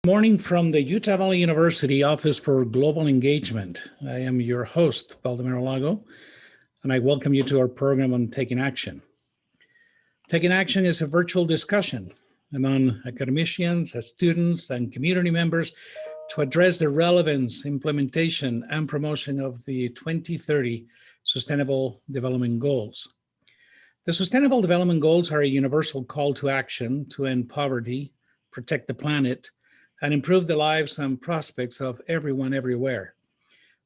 Morning from the Utah Valley University Office for Global Engagement. I am your host, Baldomero Lago, and I welcome you to our program on Taking Action. Taking Action is a virtual discussion among academicians, students, and community members to address the relevance, implementation, and promotion of the 2030 Sustainable Development Goals. The Sustainable Development Goals are a universal call to action to end poverty, protect the planet, and improve the lives and prospects of everyone everywhere.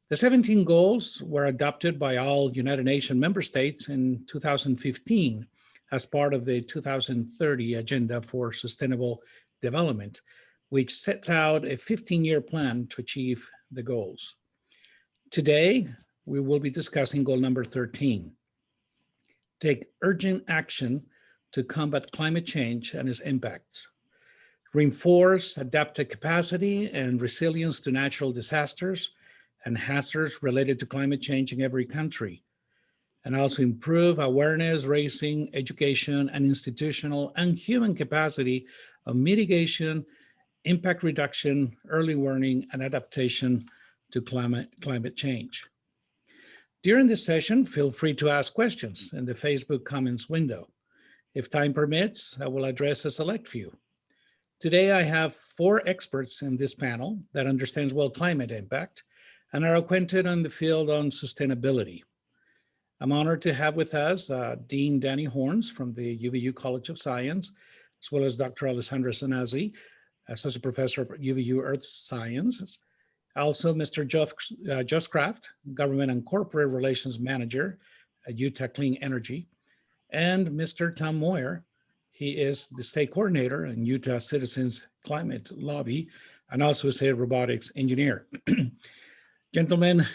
The 17 goals were adopted by all United Nations member states in 2015 as part of the 2030 Agenda for Sustainable Development, which sets out a 15-year plan to achieve the goals. Today, we will be discussing goal number 13. Take urgent action to combat climate change and its impacts. Reinforce adaptive capacity and resilience to natural disasters and hazards related to climate change in every country, and also improve awareness raising, education, and institutional and human capacity of mitigation, impact reduction, early warning, and adaptation to climate change. During this session, feel free to ask questions in the Facebook comments window. If time permits, I will address a select few. Today, I have 4 experts in this panel that understands well climate impact and are acquainted on the field on sustainability. I'm honored to have with us Dean Danny Horns from the UVU College of Science, as well as Dr. Alessandro Zanazzi, Associate Professor of UVU Earth Sciences. Also, Mr. Josh Kraft, Government and Corporate Relations Manager at Utah Clean Energy, and Mr. Tom Moyer. He is the state coordinator in Utah Citizens Climate Lobby and also is a robotics engineer. Gentlemen,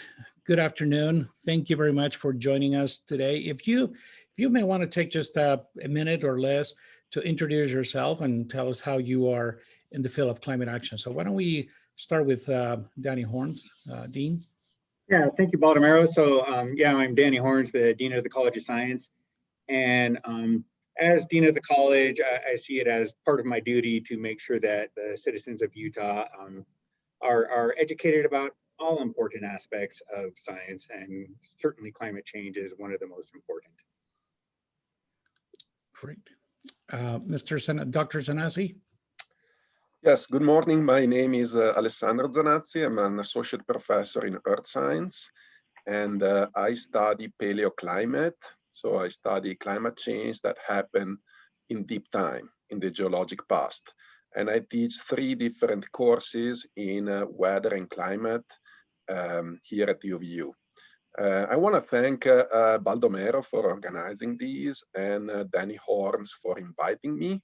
good afternoon. Thank you very much for joining us today. If you may want to take just a minute or less to introduce yourself and tell us how you are in the field of climate action. So why don't we start with Danny Horns, Dean? Yeah, thank you, Baldomero. So I'm Danny Horns, the Dean of the College of Science. And as Dean of the College, I see it as part of my duty to make sure that the citizens of Utah are educated about all important aspects of science, and certainly climate change is one of the most important. Great. Dr. Zanazzi? Yes, good morning. My name is Alessandro Zanazzi. I'm an associate professor in earth science, and I study paleoclimate. So I study climate change that happen in deep time, in the geologic past. And I teach 3 different courses in weather and climate here at UVU. I want to thank Baldomero for organizing these and Danny Horns for inviting me.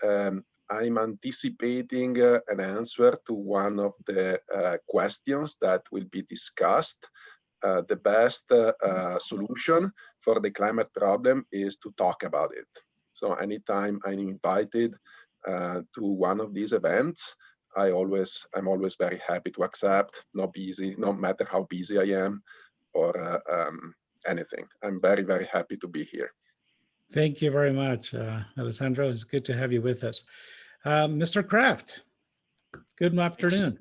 I'm anticipating an answer to one of the questions that will be discussed. The best solution for the climate problem is to talk about it. So anytime I'm invited to one of these events, I'm always very happy to accept, no matter how busy I am or anything. I'm very, very happy to be here. Thank you very much, Alessandro. It's good to have you with us. Mr. Kraft, good afternoon.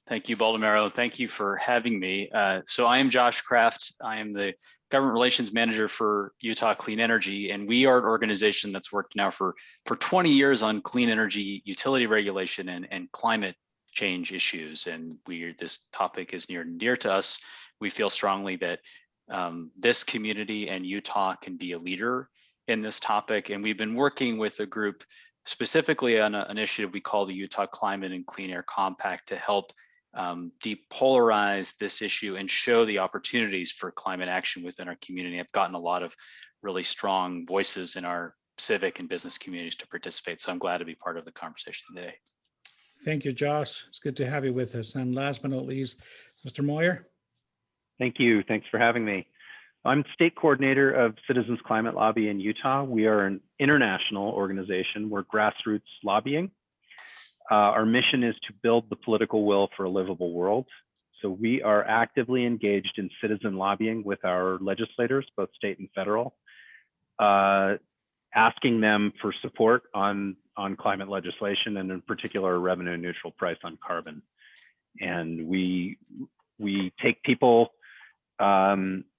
Thank you, Baldomero. Thank you for having me. So I am Josh Kraft. I am the Government Relations Manager for Utah Clean Energy, and we are an organization that's worked now for 20 years on clean energy utility regulation and climate change issues. And this topic is near and dear to us. We feel strongly that this community and Utah can be a leader in this topic. And we've been working with a group specifically on an initiative we call the Utah Climate and Clean Air Compact to help depolarize this issue and show the opportunities for climate action within our community. I've gotten a lot of really strong voices in our civic and business communities to participate. So I'm glad to be part of the conversation today. Thank you, Josh. It's good to have you with us. And last but not least, Mr. Moyer. Thank you. Thanks for having me. I'm state coordinator of Citizens Climate Lobby in Utah. We are an international organization. We're grassroots lobbying. Our mission is to build the political will for a livable world. So we are actively engaged in citizen lobbying with our legislators, both state and federal, asking them for support on on climate legislation, and in particular, a revenue neutral price on carbon. And we take people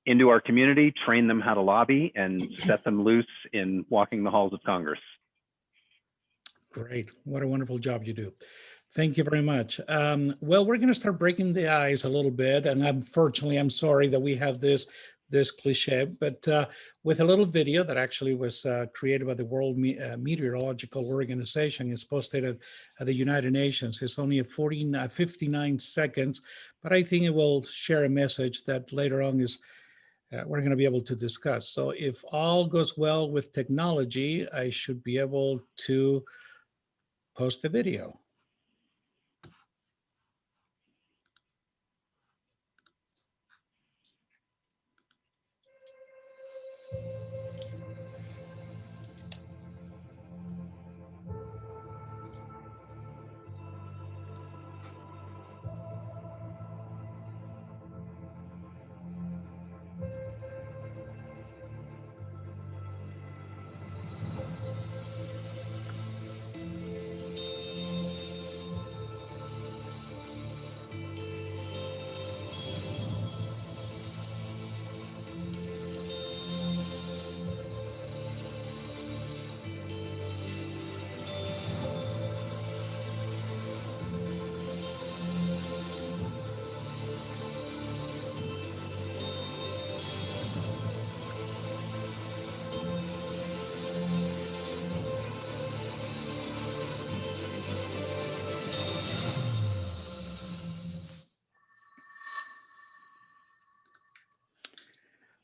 into our community, train them how to lobby, and set them loose in walking the halls of Congress. Great. What a wonderful job you do. Thank you very much. Well, we're going to start breaking the ice a little bit. And unfortunately, I'm sorry that we have this cliche, but with a little video that actually was created by the World Meteorological Organization, is posted at the United Nations. It's only 59 seconds, but I think it will share a message that later on is we're going to be able to discuss. So if all goes well with technology, I should be able to post the video.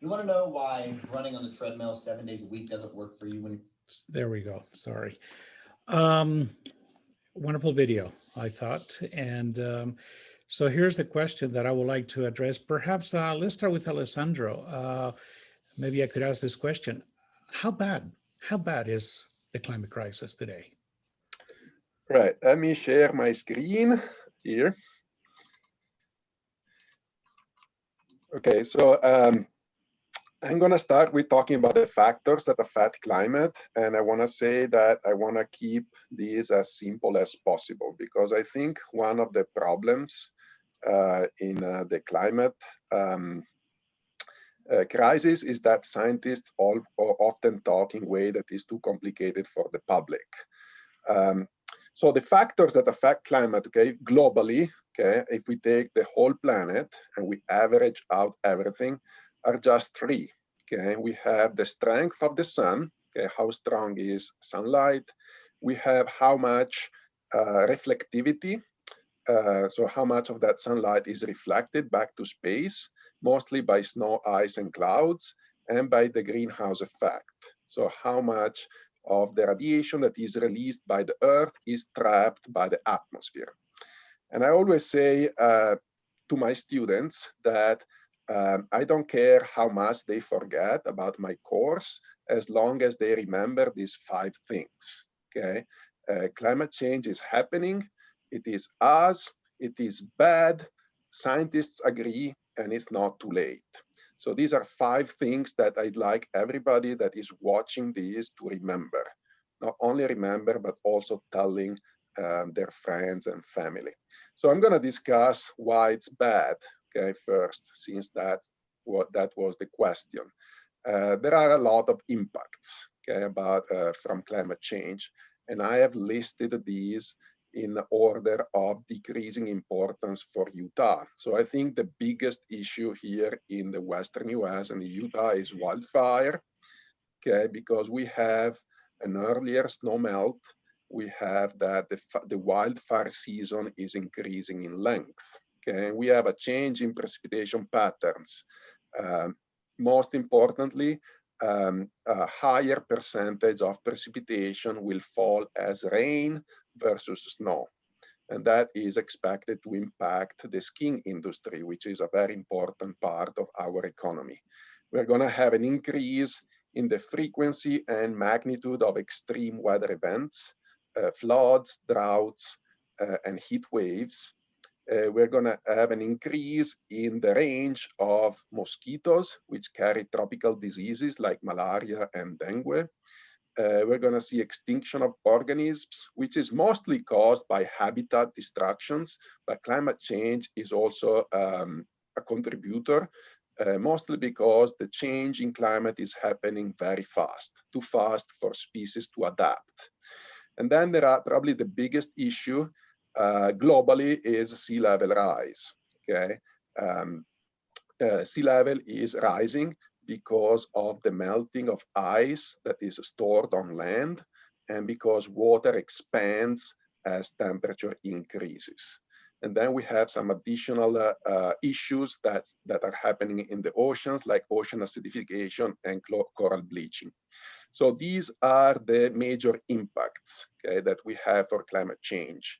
You want to know why running on the treadmill 7 days a week doesn't work for you when There we go. Sorry. Wonderful video, I thought. And so here's the question that I would like to address. Perhaps let's start with Alessandro. Maybe I could ask this question. How bad is the climate crisis today? Right, let me share my screen here. Okay, so I'm going to start with talking about the factors that affect climate. And I want to say that I want to keep these as simple as possible, because I think one of the problems in the climate crisis is that scientists often talk in a way that is too complicated for the public. So the factors that affect climate, okay, globally, okay, if we take the whole planet and we average out everything, are just three. Okay, we have the strength of the sun. Okay, how strong is sunlight? We have how much reflectivity. So how much of that sunlight is reflected back to space, mostly by snow, ice, and clouds, and by the greenhouse effect. So how much of the radiation that is released by the Earth is trapped by the atmosphere. And I always say to my students that I don't care how much they forget about my course, as long as they remember these 5 things, okay? Climate change is happening, it is us, it is bad, scientists agree, and it's not too late. So these are 5 things that I'd like everybody that is watching this to remember. Not only remember, but also telling their friends and family. So I'm gonna discuss why it's bad, okay, first, since that was the question. There are a lot of impacts, okay, from climate change, and I have listed these in order of decreasing importance for Utah. So I think the biggest issue here in the Western US and Utah is wildfire, okay, because we have an earlier snow melt. We have that the wildfire season is increasing in length. Okay, we have a change in precipitation patterns. Most importantly, a higher percentage of precipitation will fall as rain versus snow. And that is expected to impact the skiing industry, which is a very important part of our economy. We're going to have an increase in the frequency and magnitude of extreme weather events, floods, droughts, and heat waves. We're going to have an increase in the range of mosquitoes, which carry tropical diseases like malaria and dengue. we're going to see extinction of organisms, which is mostly caused by habitat destructions, but climate change is also a contributor, mostly because the change in climate is happening very fast, too fast for species to adapt. And then there are probably the biggest issue globally is sea level rise, okay? Sea level is rising because of the melting of ice that is stored on land and because water expands as temperature increases. And then we have some additional issues that are happening in the oceans, like ocean acidification and coral bleaching. So these are the major impacts, okay, that we have for climate change.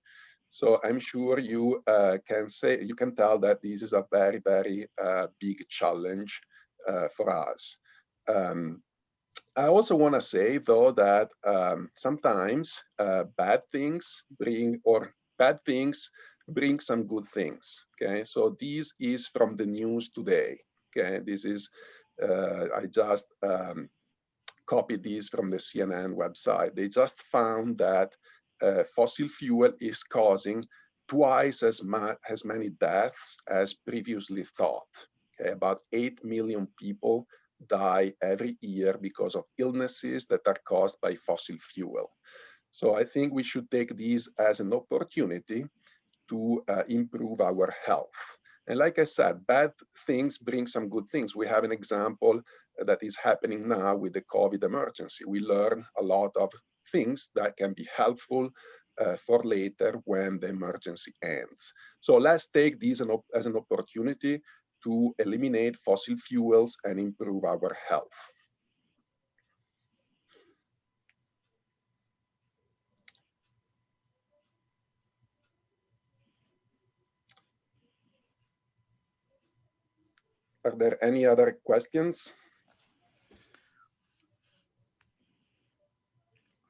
So I'm sure you can tell that this is a very, very big challenge for us. I also want to say, though, that sometimes bad things bring some good things. Okay, so this is from the news today. Okay, this is I just copied this from the CNN website. They just found that fossil fuel is causing twice as many deaths as previously thought. Okay, about 8 million people die every year because of illnesses that are caused by fossil fuel. So I think we should take these as an opportunity to improve our health. And like I said, bad things bring some good things. We have an example that is happening now with the COVID emergency. We learn a lot of things that can be helpful for later when the emergency ends. So let's take these as an opportunity to eliminate fossil fuels and improve our health. Are there any other questions?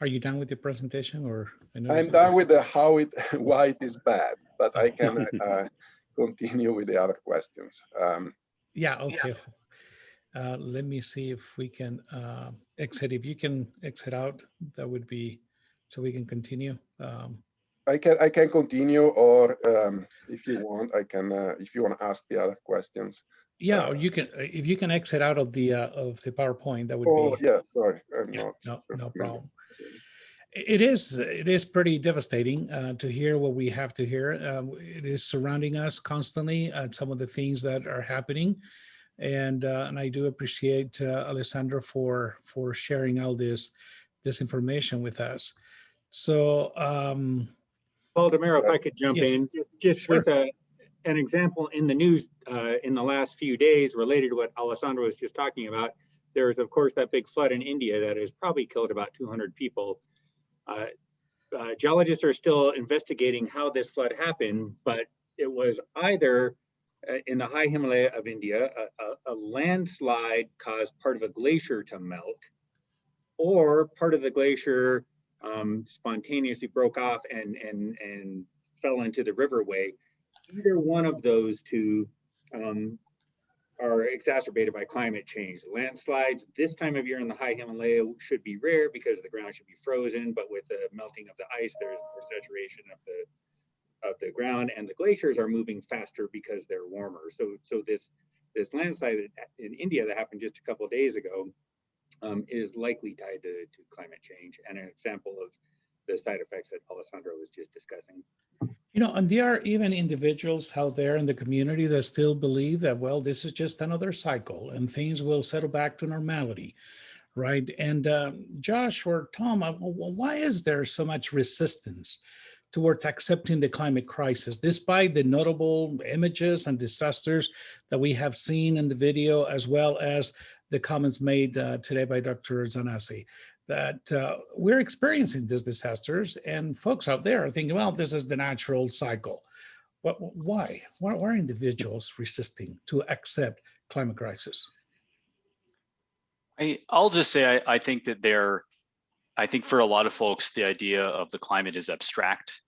Are you done with your presentation, or? I'm done with why it is bad, but I can continue with the other questions. Yeah, okay. Let me see if we can exit. If you can exit out, that would be, so we can continue. I can continue, or if you want, I can. If you want to ask the other questions. Yeah, or you can, if you can exit out of the PowerPoint, that would be. Oh yeah, sorry, I'm not. No problem. It is pretty devastating to hear what we have to hear. It is surrounding us constantly. Some of the things that are happening, and I do appreciate Alessandro for sharing all this information with us. So, Baldemero, if I could jump yes. in, just Sure. with an example in the news in the last few days related to what Alessandro was just talking about. There was, of course, that big flood in India that has probably killed about 200 people. Geologists are still investigating how this flood happened, but it was either in the high Himalaya of India, a landslide caused part of a glacier to melt, or part of the glacier spontaneously broke off and fell into the riverway. Either one of those two are exacerbated by climate change. Landslides this time of year in the high Himalaya should be rare because the ground should be frozen, but with the melting of the ice, there's more saturation of the ground, and the glaciers are moving faster because they're warmer. So this landslide in India that happened just a couple of days ago is likely tied to climate change, and an example of the side effects that Alessandro was just discussing. You know, and there are even individuals out there in the community that still believe that, well, this is just another cycle and things will settle back to normality, right? And Josh or Tom, why is there so much resistance towards accepting the climate crisis, despite the notable images and disasters that we have seen in the video, as well as the comments made today by Dr. Zanazzi, that we're experiencing these disasters, and folks out there are thinking, well, this is the natural cycle. Why are individuals resisting to accept climate crisis? I'll just say I think that I think for a lot of folks, the idea of the climate is abstract.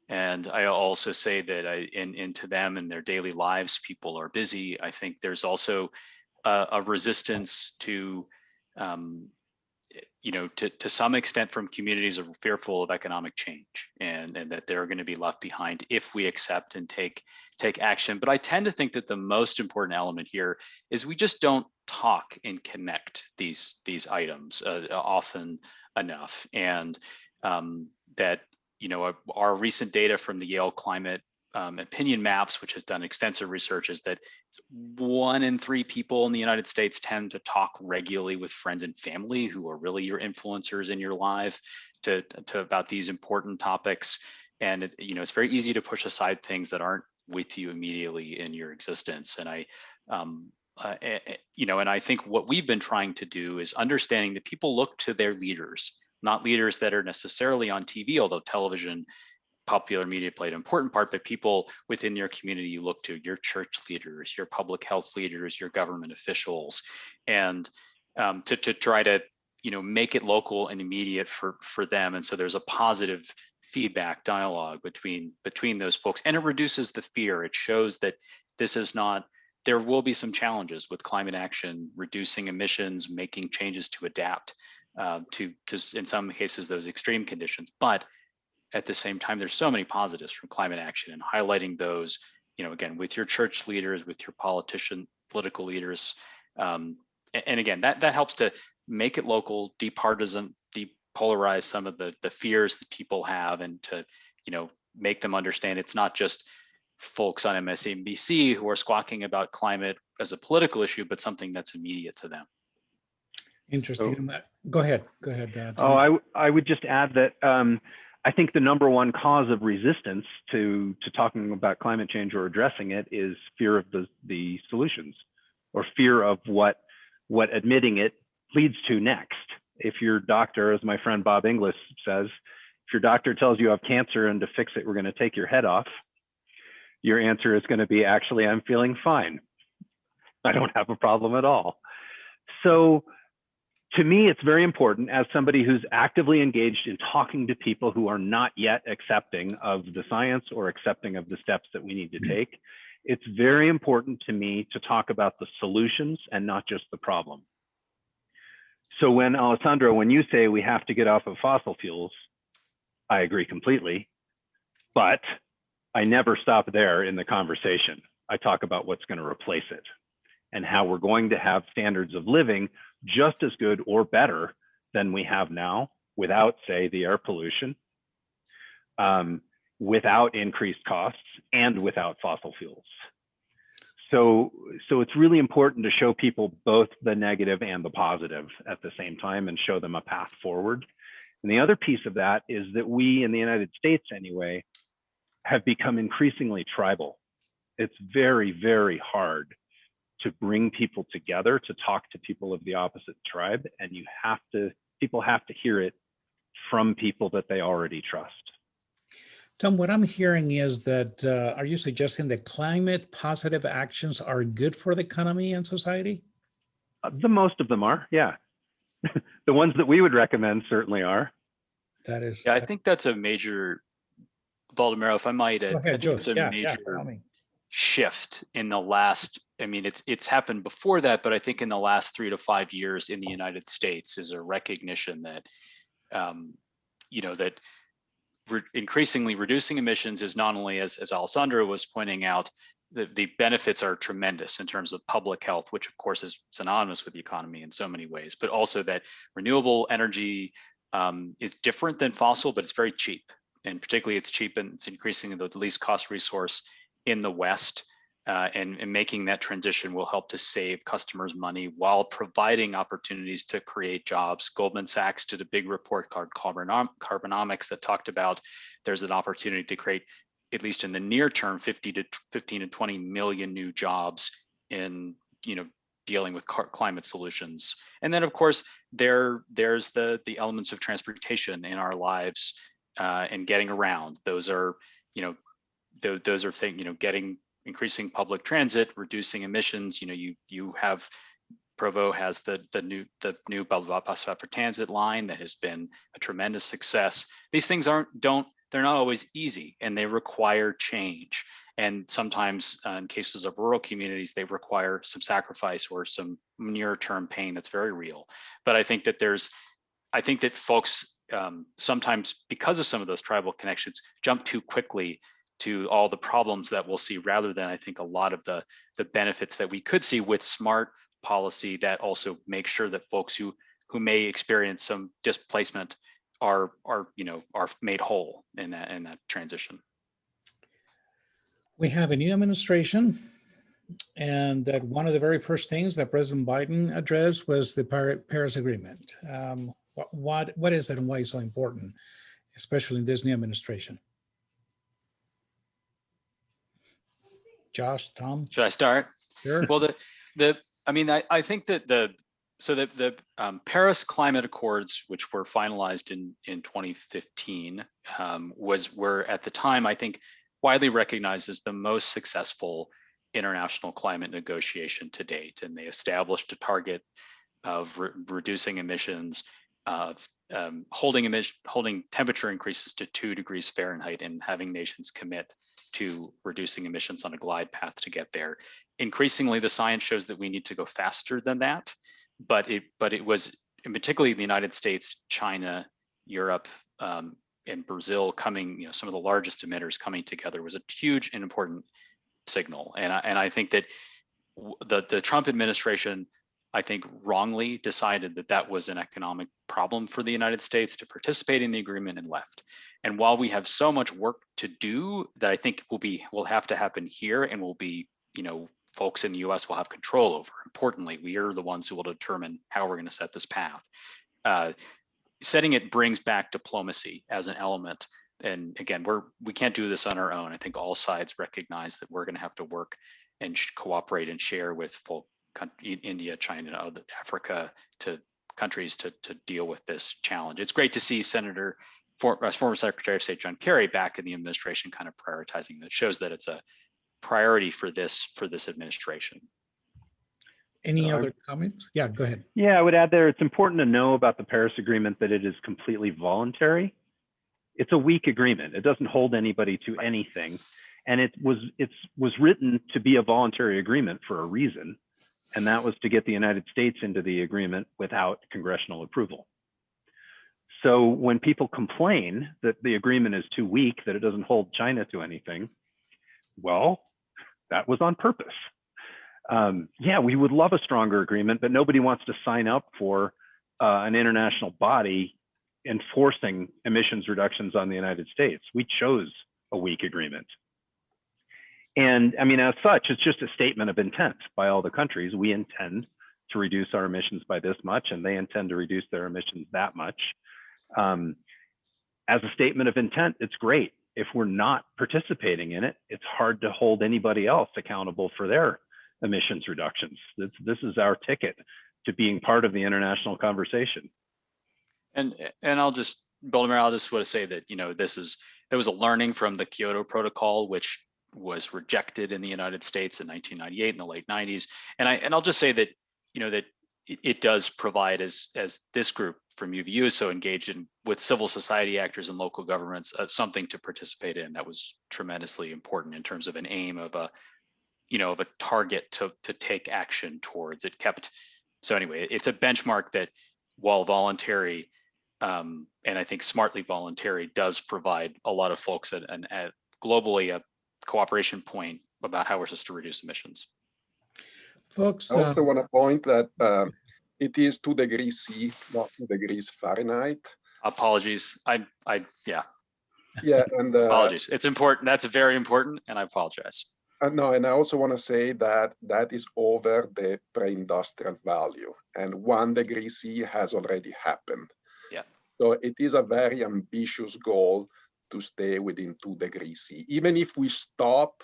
And I also say that into them and their daily lives, people are busy. I think there's also a resistance to to some extent from communities are fearful of economic change and that they're going to be left behind if we accept and take action. But I tend to think that the most important element here is we just don't talk and connect these items often enough. And that, our recent data from the Yale Climate Opinion Maps, which has done extensive research, is that 1 in 3 people in the United States tend to talk regularly with friends and family who are really your influencers in your life to about these important topics. And it's very easy to push aside things that aren't with you immediately in your existence. And and I think what we've been trying to do is understanding that people look to their leaders, not leaders that are necessarily on TV, although television, popular media played an important part, but people within your community you look to, your church leaders, your public health leaders, your government officials, and to try to make it local and immediate for them. And so there's a positive feedback dialogue between those folks, and it reduces the fear. It shows that this is not, there will be some challenges with climate action, reducing emissions, making changes to adapt to in some cases those extreme conditions, but at the same time, there's so many positives from climate action, and highlighting those, again, with your church leaders, with your political leaders. And again, that helps to make it local, departisan, depolarize some of the fears that people have, and to, make them understand it's not just folks on MSNBC who are squawking about climate as a political issue, but something that's immediate to them. Interesting. Go ahead. Oh, I would just add that I think the number one cause of resistance to talking about climate change or addressing it is fear of the solutions, or fear of what admitting it leads to next. If your doctor, as my friend Bob Inglis says, if your doctor tells you have cancer and to fix it, we're going to take your head off, your answer is going to be, actually, I'm feeling fine. I don't have a problem at all. So to me, it's very important, as somebody who's actively engaged in talking to people who are not yet accepting of the science or accepting of the steps that we need to take. It's very important to me to talk about the solutions and not just the problem. So when, Alessandro, when you say we have to get off of fossil fuels, I agree completely, but I never stop there in the conversation. I talk about what's going to replace it, and how we're going to have standards of living just as good or better than we have now, without, say, the air pollution, without increased costs, and without fossil fuels. So it's really important to show people both the negative and the positive at the same time, and show them a path forward. And the other piece of that is that we, in the United States anyway, have become increasingly tribal. It's very, very hard to bring people together, to talk to people of the opposite tribe, and people have to hear it from people that they already trust. Tom, what I'm hearing is that, are you suggesting that climate positive actions are good for the economy and society? The most of them are, yeah. The ones that we would recommend certainly are. That is. Yeah, I think that's a major, Baldomero, if I might, I think it's a major shift in the last, I mean, it's happened before that, but I think in the last 3 to 5 years in the United States is a recognition that, that increasingly reducing emissions is not only, as Alessandro was pointing out, the benefits are tremendous in terms of public health, which of course is synonymous with the economy in so many ways, but also that renewable energy is different than fossil, but it's very cheap. And particularly it's cheap, and it's increasingly the least cost resource in the West. And making that transition will help to save customers money while providing opportunities to create jobs. Goldman Sachs did a big report called Carbonomics that talked about there's an opportunity to create, at least in the near term, 15 to 20 million new jobs in dealing with climate solutions. And then of course there's the elements of transportation in our lives and getting around. Those are those are things, getting increasing public transit, reducing emissions. You have Provo has the new bus rapid transit line that has been a tremendous success. These things they're not always easy, and they require change. And sometimes in cases of rural communities, they require some sacrifice or some near-term pain that's very real. But I think that there's I think that folks sometimes, because of some of those tribal connections, jump too quickly to all the problems that we'll see, rather than I think a lot of the benefits that we could see with smart policy that also make sure that folks who may experience some displacement are made whole in that transition. We have a new administration, and that one of the very first things that President Biden addressed was the Paris Agreement. What is it, and why is it so important, especially in this new administration? Josh, Tom? Should I start? Sure. Well, I think that the Paris Climate Accords, which were finalized in 2015, were at the time, I think, widely recognized as the most successful international climate negotiation to date. And they established a target of reducing emissions, of holding temperature increases to 2 degrees Fahrenheit, and having nations commit to reducing emissions on a glide path to get there. Increasingly, the science shows that we need to go faster than that, but it was, and particularly the United States, China, Europe, and Brazil coming, some of the largest emitters coming together, was a huge and important signal. And I think that the Trump administration, I think, wrongly decided that was an economic problem for the United States to participate in the agreement, and left. And while we have so much work to do that I think will have to happen here, and will be, folks in the US will have control over. Importantly, we are the ones who will determine how we're going to set this path. Setting it brings back diplomacy as an element. And again, we can't do this on our own. I think all sides recognize that we're going to have to work and cooperate and share with India, China, Africa, to countries to deal with this challenge. It's great to see former Secretary of State John Kerry back in the administration, kind of prioritizing that. Shows that it's a priority for this administration. Any other comments? Yeah, go ahead. Yeah, I would add there, it's important to know about the Paris Agreement that it is completely voluntary. It's a weak agreement. It doesn't hold anybody to anything. And it was written to be a voluntary agreement for a reason. And that was to get the United States into the agreement without congressional approval. So when people complain that the agreement is too weak, that it doesn't hold China to anything, well, that was on purpose. Yeah, we would love a stronger agreement, but nobody wants to sign up for an international body enforcing emissions reductions on the United States. We chose a weak agreement. And I mean, as such, it's just a statement of intent by all the countries. We intend to reduce our emissions by this much, and they intend to reduce their emissions that much. As a statement of intent, it's great. If we're not participating in it, it's hard to hold anybody else accountable for their emissions reductions. This is our ticket to being part of the international conversation. And I'll just, Baltimore, I'll just want to say that, there was a learning from the Kyoto Protocol, which was rejected in the United States in 1998 in the late 90s. And I'll just say that, that it does provide, as this group from UVU is so engaged in with civil society actors and local governments, something to participate in. That was tremendously important in terms of an aim of a target to take action towards. So anyway, it's a benchmark that, while voluntary, and I think smartly voluntary, does provide a lot of folks globally a cooperation point about how we're supposed to reduce emissions. Folks, I also want to point that it is 2 degrees C, not 2 degrees Fahrenheit. Apologies. Yeah, and apologies. It's important. That's very important, and I apologize. No, and I also want to say that is over the pre-industrial value, and 1 degree C has already happened. Yeah. So it is a very ambitious goal to stay within 2 degrees C. Even if we stop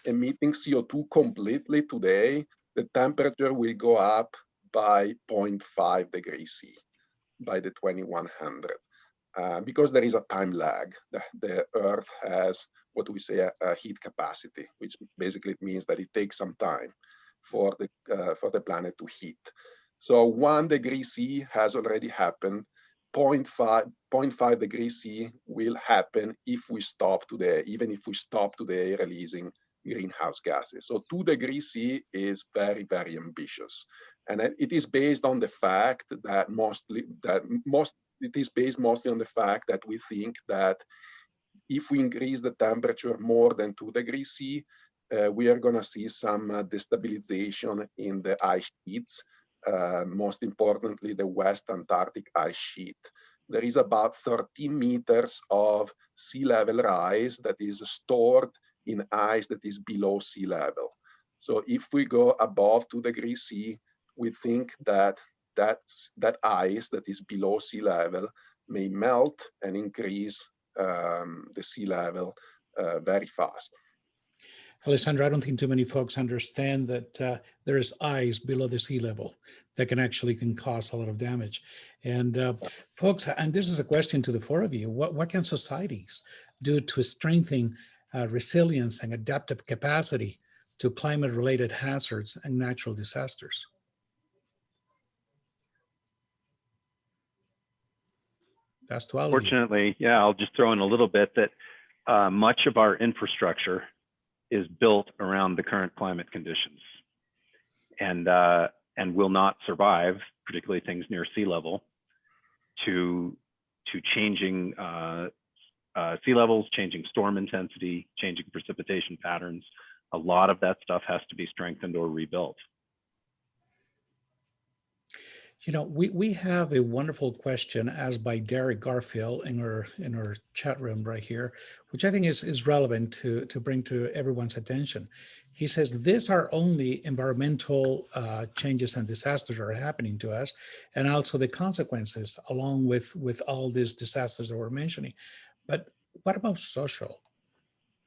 emitting CO2 completely today, the temperature will go up by 0.5 degrees C by the 2100, because there is a time lag. The Earth has what we say a heat capacity, which basically means that it takes some time for the planet to heat. So 1 degree C has already happened. 0.5 degrees C will happen if we stop today, even if we stop today releasing greenhouse gases. So 2 degrees C is very, very ambitious. And it is based on the fact that it is based mostly on the fact that we think that if we increase the temperature more than 2 degrees C, we are going to see some destabilization in the ice sheets, most importantly, the West Antarctic ice sheet. There is about 13 meters of sea level rise that is stored in ice that is below sea level. So if we go above 2 degrees C, we think that that ice that is below sea level may melt and increase the sea level very fast. Alessandro, I don't think too many folks understand that there is ice below the sea level that can cause a lot of damage. And folks, and this is a question to the four of you, what can societies do to strengthen resilience and adaptive capacity to climate-related hazards and natural disasters? That's to all of you. Fortunately, yeah, I'll just throw in a little bit that much of our infrastructure is built around the current climate conditions, and will not survive, particularly things near sea level, to changing sea levels, changing storm intensity, changing precipitation patterns. A lot of that stuff has to be strengthened or rebuilt. You know, we have a wonderful question asked by Derek Garfield in our chat room right here, which I think is relevant to bring to everyone's attention. He says, these are only environmental changes and disasters that are happening to us, and also the consequences along with all these disasters that we're mentioning. But what about social?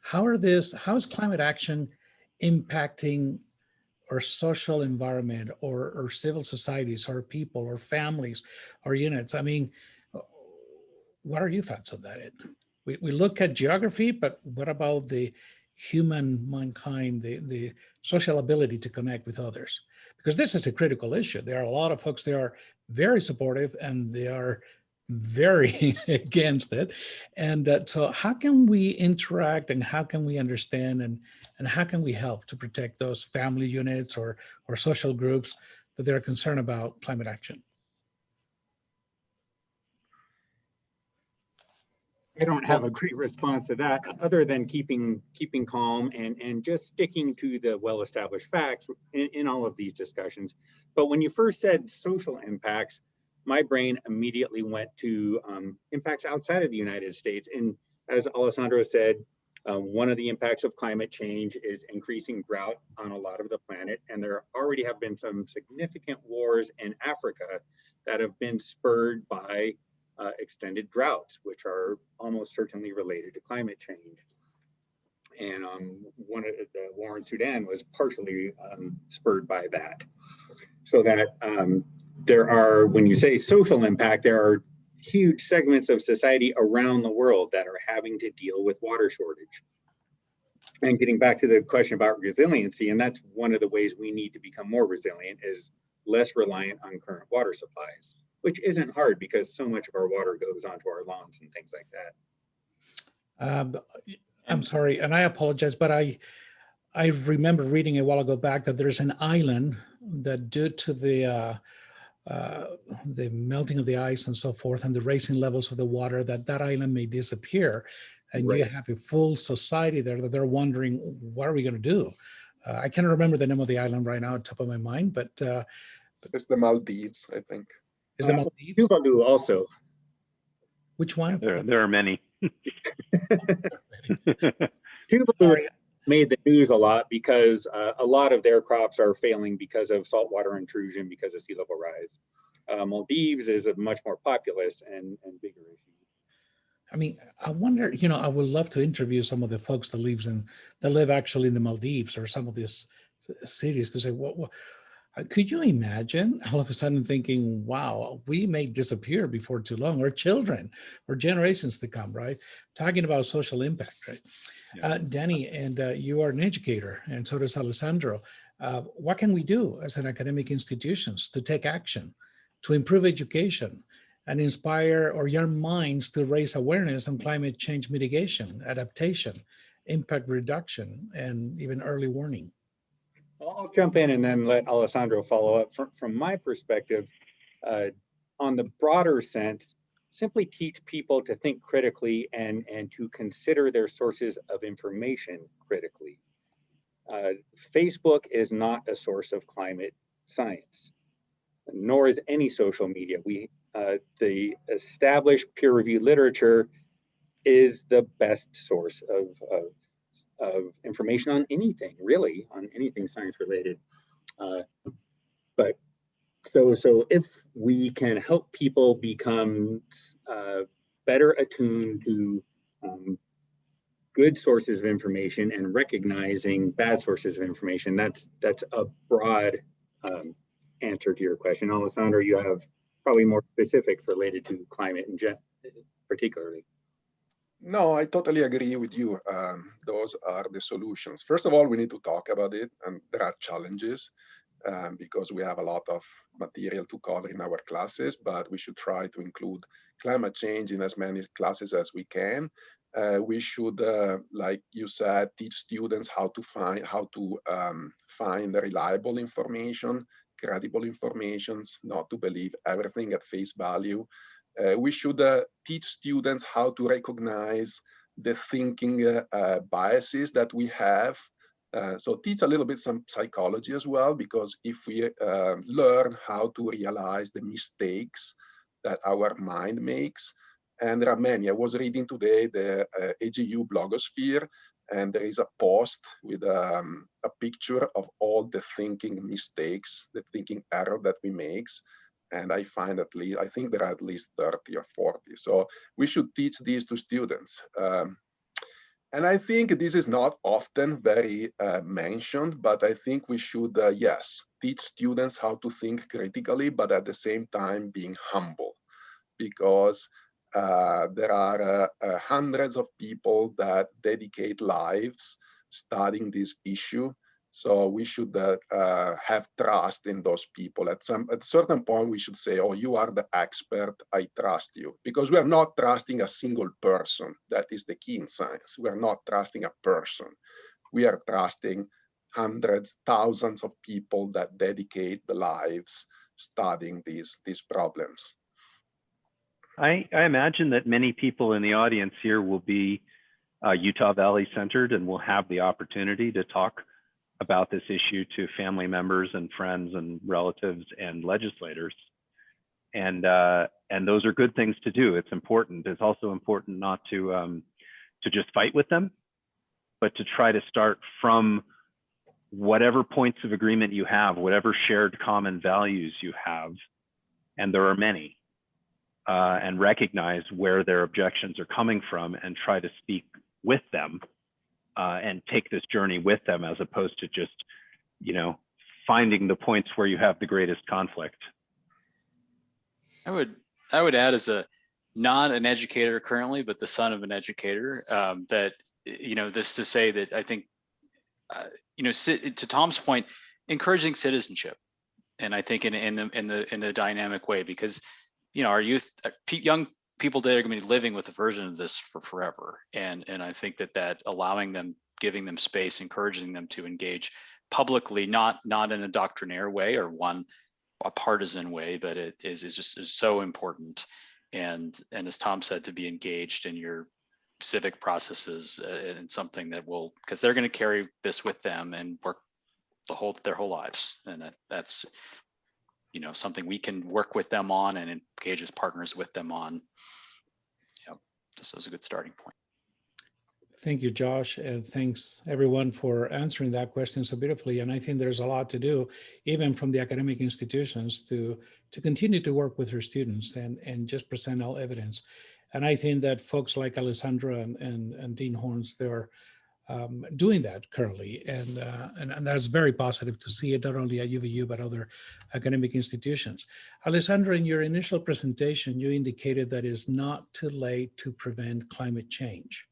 How is climate action impacting or social environment or civil societies or people or families or units? I mean, what are your thoughts on that? We look at geography, but what about the human mankind, the social ability to connect with others? Because this is a critical issue. There are a lot of folks that are very supportive and they are very against it. And so how can we interact and how can we understand and how can we help to protect those family units or social groups that they're concerned about climate action? I don't have a great response to that other than keeping calm and just sticking to the well-established facts in all of these discussions. But when you first said social impacts, my brain immediately went to impacts outside of the United States. And as Alessandro said, one of the impacts of climate change is increasing drought on a lot of the planet. And there already have been some significant wars in Africa that have been spurred by extended droughts, which are almost certainly related to climate change. And one of the war in Sudan was partially spurred by that. So that there are, when you say social impact, there are huge segments of society around the world that are having to deal with water shortage. And getting back to the question about resiliency, and that's one of the ways we need to become more resilient, is less reliant on current water supplies, which isn't hard because so much of our water goes onto our lawns and things like that. I'm sorry, and I apologize, but I remember reading a while ago back that there's an island that, due to the melting of the ice and so forth and the rising levels of the water, that island may disappear. And right. You have a full society there that they're wondering, what are we going to do? I can't remember the name of the island right now at the top of my mind, but it's the Maldives, I think. Is the Maldives? Tuvalu also. Which one? There are many. Tuvalu made the news a lot because a lot of their crops are failing because of saltwater intrusion, because of sea level rise. Maldives is a much more populous and bigger issue. I mean, I wonder, you know, I would love to interview some of the folks that live actually in the Maldives or some of these cities to say, what could you imagine all of a sudden thinking, wow, we may disappear before too long, or children or generations to come, right? Talking about social impact, right? Yeah. Danny, and you are an educator, and so does Alessandro. What can we do as an academic institutions to take action, to improve education, and inspire our young minds to raise awareness on climate change mitigation, adaptation, impact reduction, and even early warning? I'll jump in and then let Alessandro follow up. From my perspective, on the broader sense, simply teach people to think critically and to consider their sources of information critically. Facebook is not a source of climate science, nor is any social media. The established peer-reviewed literature is the best source of information on anything, really, on anything science related. But so if we can help people become better attuned to good sources of information and recognizing bad sources of information, that's a broad answer to your question. Alessandro, you have probably more specifics related to climate in particularly. No, I totally agree with you. Those are the solutions. First of all, we need to talk about it, and there are challenges because we have a lot of material to cover in our classes, but we should try to include climate change in as many classes as we can. We should, like you said, teach students how to find reliable information, credible information, not to believe everything at face value. We should teach students how to recognize the thinking biases that we have. So teach a little bit some psychology as well, because if we learn how to realize the mistakes that our mind makes, and there are many. I was reading today the AGU blogosphere, and there is a post with a picture of all the thinking mistakes, the thinking error that we make. And I find I think there are at least 30 or 40. So we should teach these to students. And I think this is not often very mentioned, but I think we should, yes, teach students how to think critically, but at the same time being humble, because there are hundreds of people that dedicate lives studying this issue. So we should have trust in those people. At a certain point, we should say, oh, you are the expert, I trust you. Because we are not trusting a single person. That is the key in science. We are not trusting a person. We are trusting hundreds, thousands of people that dedicate their lives studying these problems. I imagine that many people in the audience here will be Utah Valley centered and will have the opportunity to talk about this issue to family members and friends and relatives and legislators. And those are good things to do. It's important. It's also important not to just fight with them, but to try to start from whatever points of agreement you have, whatever shared common values you have, and there are many, and recognize where their objections are coming from and try to speak with them and take this journey with them, as opposed to just, finding the points where you have the greatest conflict. I would add, as not an educator currently, but the son of an educator, that, this to say that I think, to Tom's point, encouraging citizenship, and I think in the dynamic way, because our youth, young people today are going to be living with a version of this for forever, and I think that allowing them, giving them space, encouraging them to engage publicly, not in a doctrinaire way or a partisan way, but it is just so important. And as Tom said, to be engaged in your civic processes and something that will, because they're going to carry this with them and work their whole lives, and that's something we can work with them on and engage as partners with them on. Just as a good starting point. Thank you, Josh, and thanks everyone for answering that question so beautifully. And I think there's a lot to do, even from the academic institutions, to continue to work with your students and just present all evidence. And I think that folks like Alessandro and Dean Horns, they're doing that currently, and that's very positive to see it, not only at UVU but other academic institutions. Alessandro, in your initial presentation, you indicated that it's not too late to prevent climate change.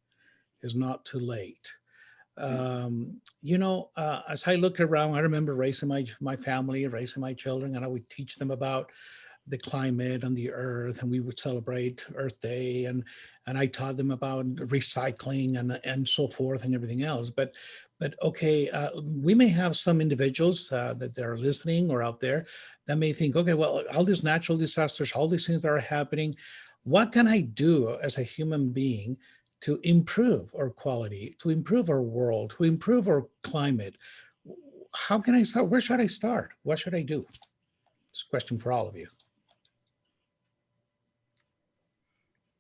It's not too late. As I look around, I remember raising my family, raising my children, and I would teach them about the climate and the earth, and we would celebrate Earth Day, and I taught them about recycling and so forth and everything else. But okay, we may have some individuals that they're listening or out there that may think, okay, well, all these natural disasters, all these things that are happening, what can I do as a human being to improve our quality, to improve our world, to improve our climate? How can I start? Where should I start? What should I do? It's a question for all of you.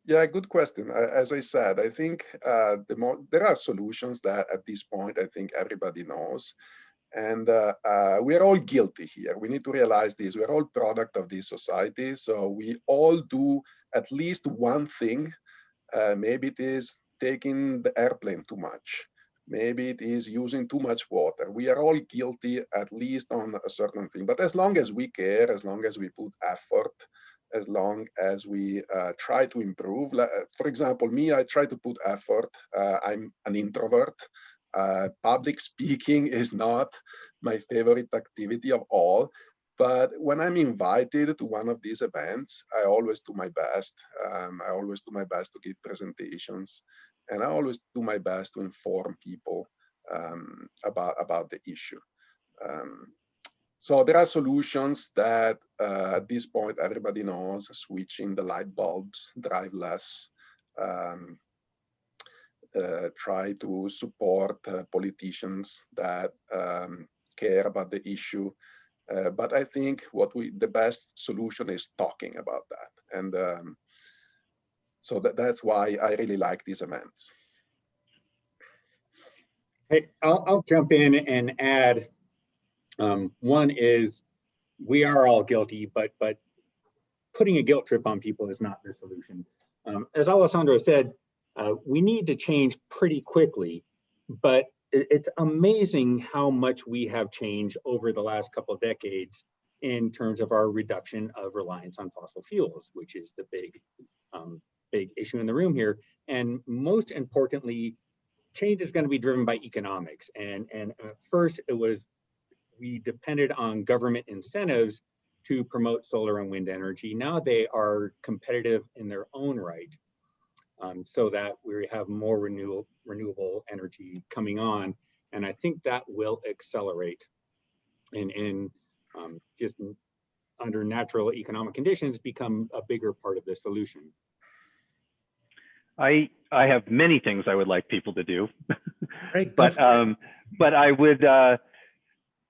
Yeah, good question. As I said, I think there are solutions that at this point, I think everybody knows. And we are all guilty here. We need to realize this. We're all product of this society. So we all do at least one thing. Maybe it is taking the airplane too much. Maybe it is using too much water. We are all guilty at least on a certain thing. But as long as we care, as long as we put effort, as long as we try to improve. For example, me, I try to put effort. I'm an introvert. Public speaking is not my favorite activity of all, but when I'm invited to one of these events, I always do my best. I always do my best to give presentations, and I always do my best to inform people about the issue. So there are solutions that at this point everybody knows: switching the light bulbs, drive less, try to support politicians that care about the issue. But I think the best solution is talking about that. And so that's why I really like these events. Hey, I'll jump in and add, one is we are all guilty, but putting a guilt trip on people is not the solution. As Alessandro said, we need to change pretty quickly, but it's amazing how much we have changed over the last couple of decades in terms of our reduction of reliance on fossil fuels, which is the big issue in the room here. And most importantly, change is going to be driven by economics. And at first we depended on government incentives to promote solar and wind energy. Now they are competitive in their own right, so that we have more renewable energy coming on. And I think that will accelerate and just under natural economic conditions become a bigger part of the solution. I have many things I would like people to do, Right, but I would,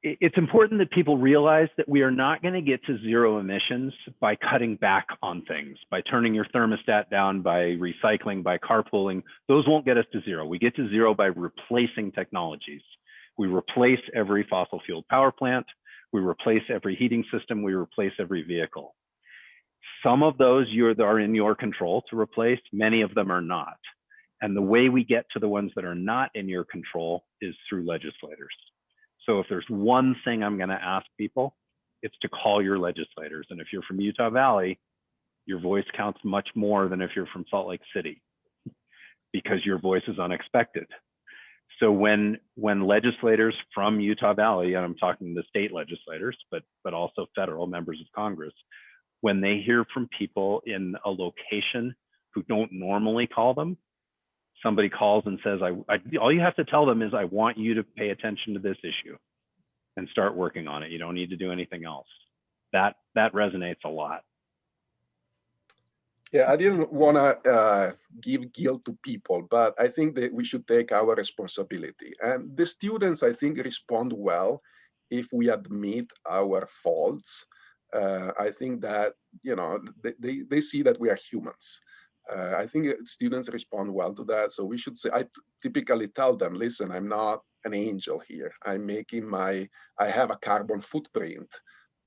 it's important that people realize that we are not going to get to zero emissions by cutting back on things, by turning your thermostat down, by recycling, by carpooling. Those won't get us to zero. We get to zero by replacing technologies. We replace every fossil fuel power plant. We replace every heating system. We replace every vehicle. Some of those are in your control to replace. Many of them are not. And the way we get to the ones that are not in your control is through legislators. So if there's one thing I'm going to ask people, it's to call your legislators. And if you're from Utah Valley, your voice counts much more than if you're from Salt Lake City, because your voice is unexpected. So when legislators from Utah Valley, and I'm talking the state legislators, but also federal members of Congress, when they hear from people in a location who don't normally call them, somebody calls and says, all you have to tell them is, I want you to pay attention to this issue and start working on it. You don't need to do anything else. That resonates a lot. Yeah, I didn't want to give guilt to people, but I think that we should take our responsibility. And the students, I think, respond well if we admit our faults. I think that, they see that we are humans. I think students respond well to that. So we should say, I typically tell them, listen, I'm not an angel here. I have a carbon footprint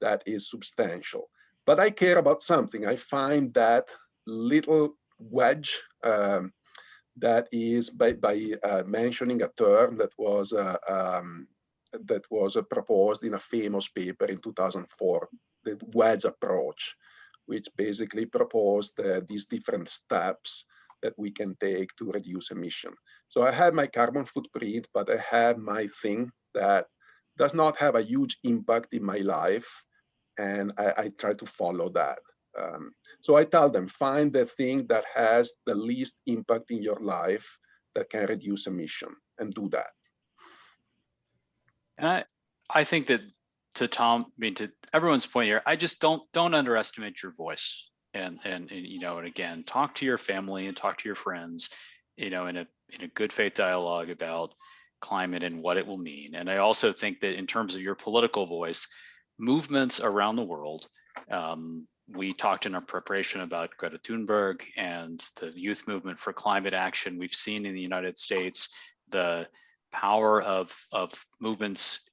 that is substantial, but I care about something. I find that little wedge that is by mentioning a term that was proposed in a famous paper in 2004, the wedge approach, which basically proposed these different steps that we can take to reduce emission. So I have my carbon footprint, but I have my thing that does not have a huge impact in my life, and I try to follow that. So I tell them, find the thing that has the least impact in your life that can reduce emission, and do that. And I think that to everyone's point here, I just don't underestimate your voice. And you know, and again, talk to your family and talk to your friends, you know, in a good faith dialogue about climate and what it will mean. And I also think that in terms of your political voice, movements around the world, we talked in our preparation about Greta Thunberg and the youth movement for climate action. We've seen in the United States the power of movements,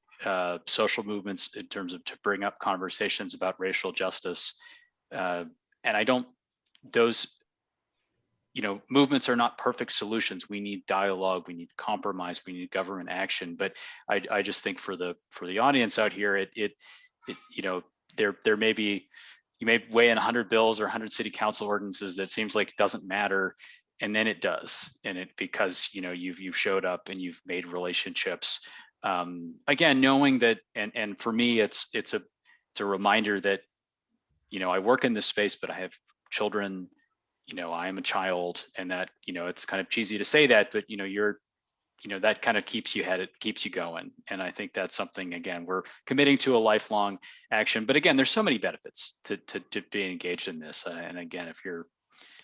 social movements, in terms of to bring up conversations about racial justice. And I don't, those, you know, movements are not perfect solutions. We need dialogue, we need compromise, we need government action. But I just think for the audience out here, it you know, there may be, you may weigh in 100 bills or 100 city council ordinances that seems like it doesn't matter, and then it does, and it, because you know you've showed up and you've made relationships. Again, knowing that, and for me, it's a reminder that, you know, I work in this space, but I have children. You know, I am a child, and that, you know, it's kind of cheesy to say that, but you know, you know, that kind of keeps you headed, keeps you going. And I think that's something, again, we're committing to a lifelong action. But again, there's so many benefits to being engaged in this. And again, if you're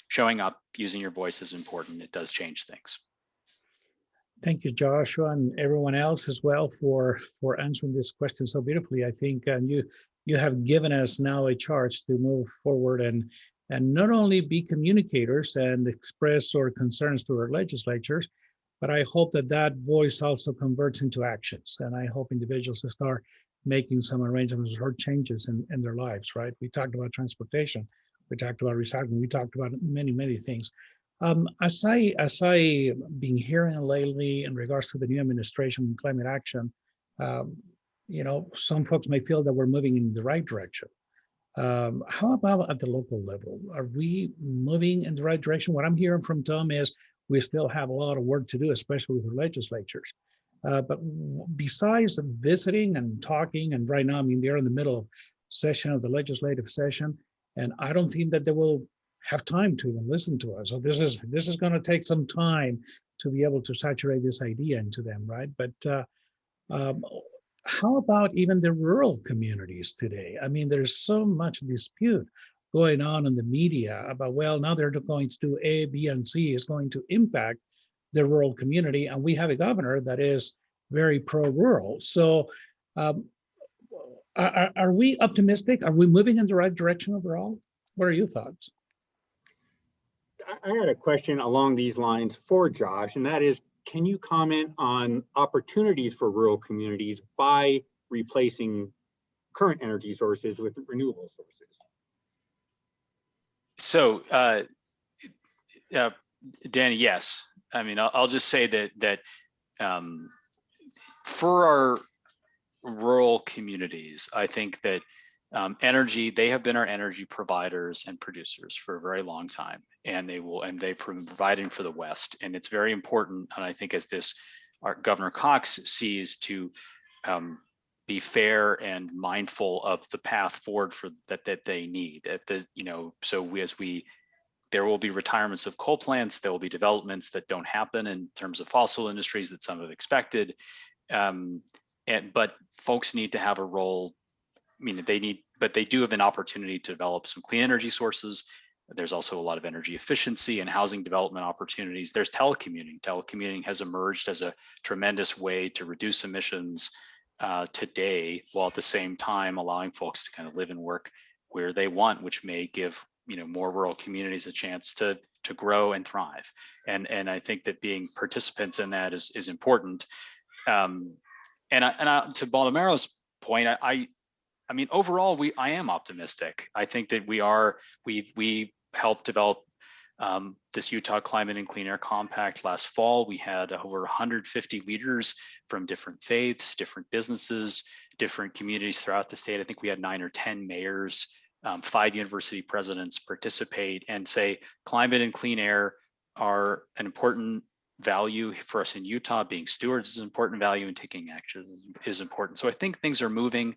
showing up, using your voice is important. It does change things. Thank you, Joshua, and everyone else as well for answering this question so beautifully. I think you have given us now a charge to move forward and not only be communicators and express our concerns to our legislatures, but I hope that voice also converts into actions. And I hope individuals will start making some arrangements or changes in their lives, right? We talked about transportation, we talked about recycling, we talked about many, many things. As I been hearing lately in regards to the new administration and climate action, you know, some folks may feel that we're moving in the right direction. How about at the local level? Are we moving in the right direction? What I'm hearing from Tom is we still have a lot of work to do, especially with the legislatures. But besides visiting and talking, and right now, I mean, they're in the middle of session of the legislative session, and I don't think that they will have time to even listen to us. So this is going to take some time to be able to saturate this idea into them, right? But how about even the rural communities today? I mean, there's so much dispute going on in the media about, well, now they're going to do A, B, and C is going to impact the rural community. And we have a governor that is very pro-rural. So are we optimistic? Are we moving in the right direction overall? What are your thoughts? I had a question along these lines for Josh, and that is, can you comment on opportunities for rural communities by replacing current energy sources with renewable sources? So, Danny, yes. I mean, I'll just say that for our rural communities, I think that energy, they have been our energy providers and producers for a very long time, and they're providing for the West. And it's very important, and I think as our Governor Cox sees, to be fair and mindful of the path forward for that they need. There will be retirements of coal plants, there will be developments that don't happen in terms of fossil industries that some have expected. But folks need to have a role. I mean, but they do have an opportunity to develop some clean energy sources. There's also a lot of energy efficiency and housing development opportunities. There's telecommuting. Telecommuting has emerged as a tremendous way to reduce emissions today, while at the same time allowing folks to kind of live and work where they want, which may give, you know, more rural communities a chance to grow and thrive. And I think that being participants in that is important. And to Baldamero's point, I mean, overall, I am optimistic. I think that we helped develop this Utah Climate and Clean Air Compact last fall. We had over 150 leaders from different faiths, different businesses, different communities throughout the state. I think we had 9 or 10 mayors, 5 university presidents participate and say climate and clean air are an important value for us in Utah. Being stewards is an important value, and taking action is important. So I think things are moving.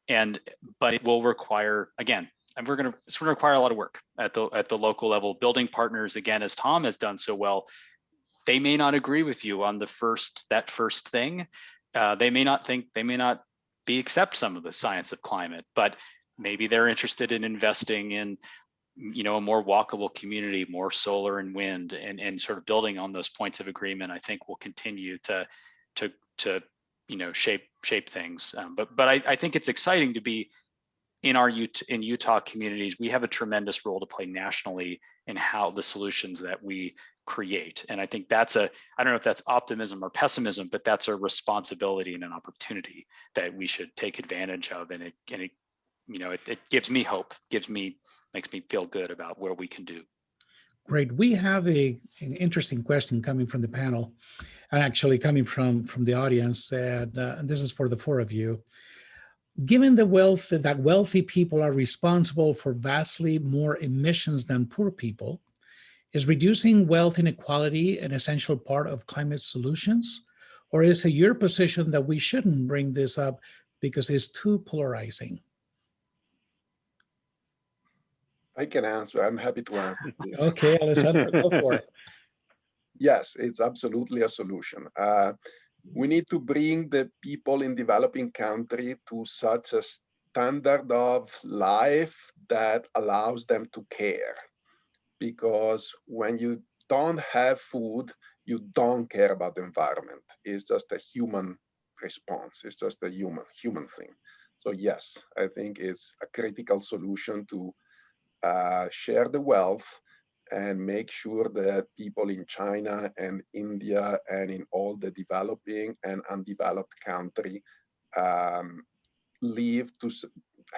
But it will require, again, and it's going to require a lot of work at the local level. Building partners, again, as Tom has done so well, they may not agree with you on that first thing. They may not accept some of the science of climate, but maybe they're interested in investing in, a more walkable community, more solar and wind, and sort of building on those points of agreement. I think will continue to shape things. But I think it's exciting to be in Utah communities. We have a tremendous role to play nationally in how the solutions that we create. And I think I don't know if that's optimism or pessimism, but that's a responsibility and an opportunity that we should take advantage of. And it gives me hope, makes me feel good about where we can do. Great. We have an interesting question coming from the panel, actually coming from the audience, and this is for the four of you. Given the wealth that wealthy people are responsible for vastly more emissions than poor people, is reducing wealth inequality an essential part of climate solutions? Or is it your position that we shouldn't bring this up because it's too polarizing? I can answer. I'm happy to answer this. Okay, Alessandro, go for it. Yes, it's absolutely a solution. We need to bring the people in developing country to such a standard of life that allows them to care. Because when you don't have food, you don't care about the environment. It's just a human response. It's just a human thing. So yes, I think it's a critical solution to share the wealth and make sure that people in China and India and in all the developing and undeveloped country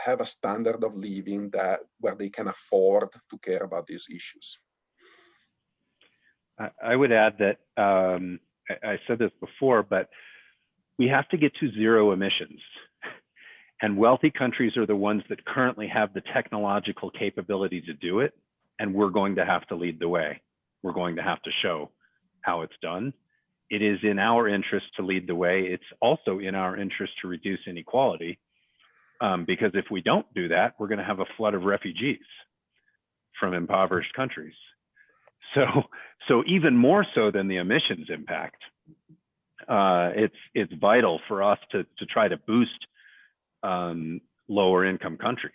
have a standard of living where they can afford to care about these issues. I would add that I said this before, but we have to get to zero emissions. And wealthy countries are the ones that currently have the technological capability to do it. And we're going to have to lead the way. We're going to have to show how it's done. It is in our interest to lead the way. It's also in our interest to reduce inequality. Because if we don't do that, we're going to have a flood of refugees from impoverished countries. So even more so than the emissions impact, it's vital for us to try to boost lower income countries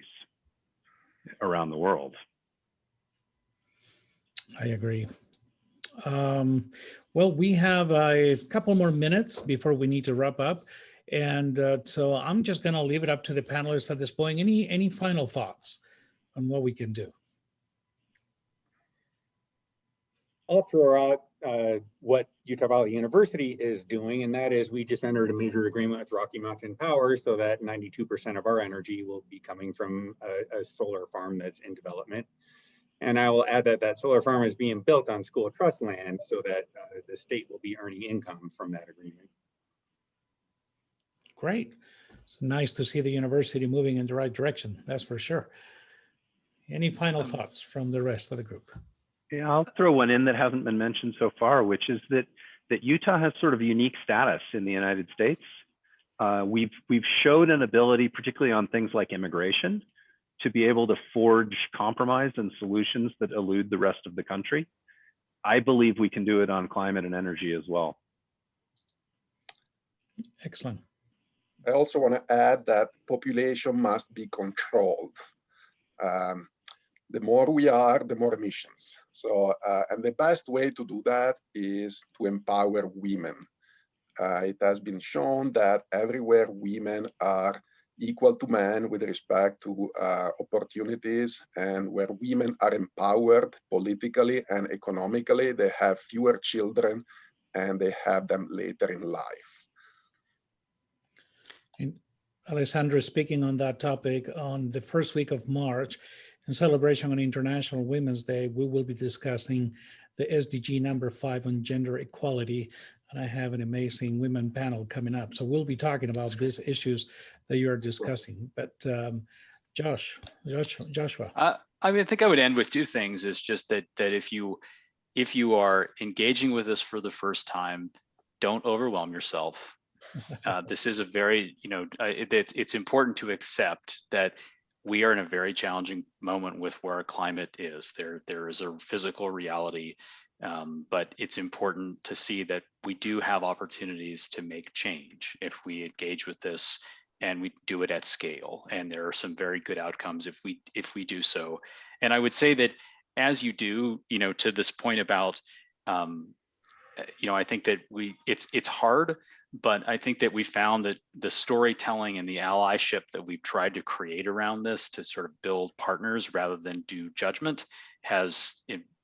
around the world. I agree. Well, we have a couple more minutes before we need to wrap up. And so I'm just going to leave it up to the panelists at this point. Any final thoughts on what we can do? I'll throw out what Utah Valley University is doing, and that is we just entered a major agreement with Rocky Mountain Power so that 92% of our energy will be coming from a solar farm that's in development. And I will add that that solar farm is being built on school trust land so that the state will be earning income from that agreement. Great. It's nice to see the university moving in the right direction, that's for sure. Any final thoughts from the rest of the group? Yeah, I'll throw one in that hasn't been mentioned so far, which is that Utah has sort of a unique status in the United States. We've showed an ability, particularly on things like immigration, to be able to forge compromise and solutions that elude the rest of the country. I believe we can do it on climate and energy as well. Excellent. I also want to add that population must be controlled. The more we are, the more emissions. So, and the best way to do that is to empower women. It has been shown that everywhere women are equal to men with respect to opportunities, and where women are empowered politically and economically, they have fewer children and they have them later in life. And Alessandro, speaking on that topic, on the first week of March, in celebration on International Women's Day, we will be discussing the SDG number 5 on gender equality. And I have an amazing women panel coming up. So we'll be talking about these issues that you're discussing. But Joshua. I mean, I think I would end with two things. Is just that if you are engaging with us for the first time, don't overwhelm yourself. This is a very, it's important to accept that we are in a very challenging moment with where our climate is. There is a physical reality, but it's important to see that we do have opportunities to make change if we engage with this and we do it at scale. And there are some very good outcomes if we do so. And I would say that as you do, to this point about, I think that it's hard, but I think that we found that the storytelling and the allyship that we've tried to create around this to sort of build partners rather than do judgment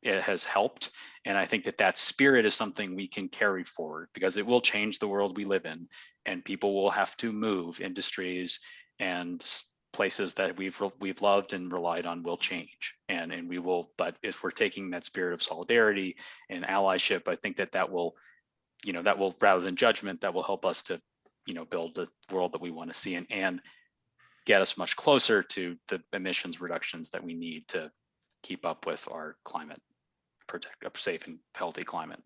it has helped. And I think that spirit is something we can carry forward because it will change the world we live in, and people will have to move. Industries and places that we've loved and relied on will change, and we will. But if we're taking that spirit of solidarity and allyship, I think that will, rather than judgment, that will help us to, build the world that we want to see and get us much closer to the emissions reductions that we need to keep up with our climate, protect a safe and healthy climate.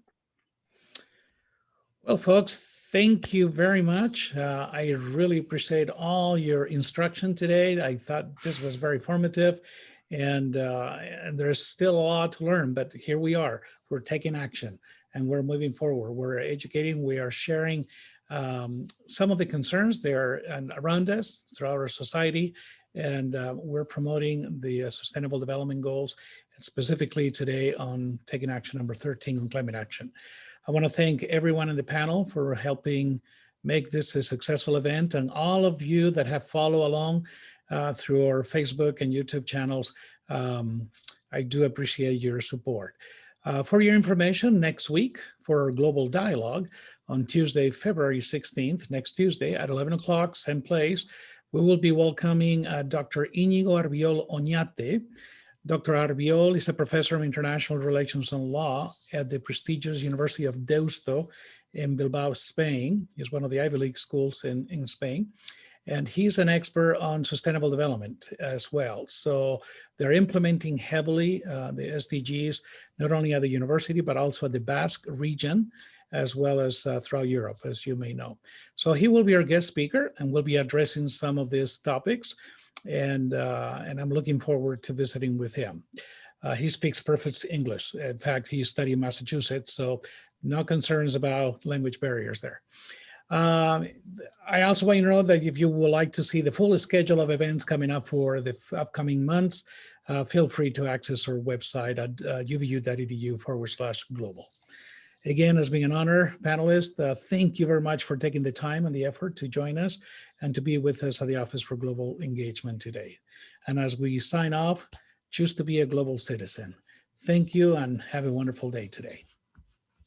Well, folks, thank you very much. I really appreciate all your instruction today. I thought this was very formative, and there's still a lot to learn, but here we are. We're taking action and we're moving forward. We're educating, we are sharing some of the concerns there and around us throughout our society, and we're promoting the Sustainable Development Goals, and specifically today on taking action number 13 on climate action. I want to thank everyone in the panel for helping make this a successful event, and all of you that have followed along through our Facebook and YouTube channels. I do appreciate your support. For your information, next week for our global dialogue on Tuesday, February 16th, next Tuesday at 11 o'clock, same place, we will be welcoming Dr. Íñigo Arbiol Oñate. Dr. Arbiol is a professor of international relations and law at the prestigious University of Deusto in Bilbao, Spain. He's one of the Ivy League schools in Spain. And he's an expert on sustainable development as well. So they're implementing heavily the SDGs, not only at the university, but also at the Basque region, as well as throughout Europe, as you may know. So he will be our guest speaker, and we'll be addressing some of these topics. And I'm looking forward to visiting with him. He speaks perfect English. In fact, he studied in Massachusetts, so no concerns about language barriers there. I also want you to know that if you would like to see the full schedule of events coming up for the upcoming months, feel free to access our website at uvu.edu/global. Again, it's been an honor, panelists. Thank you very much for taking the time and the effort to join us and to be with us at the Office for Global Engagement today. And as we sign off, choose to be a global citizen. Thank you and have a wonderful day today.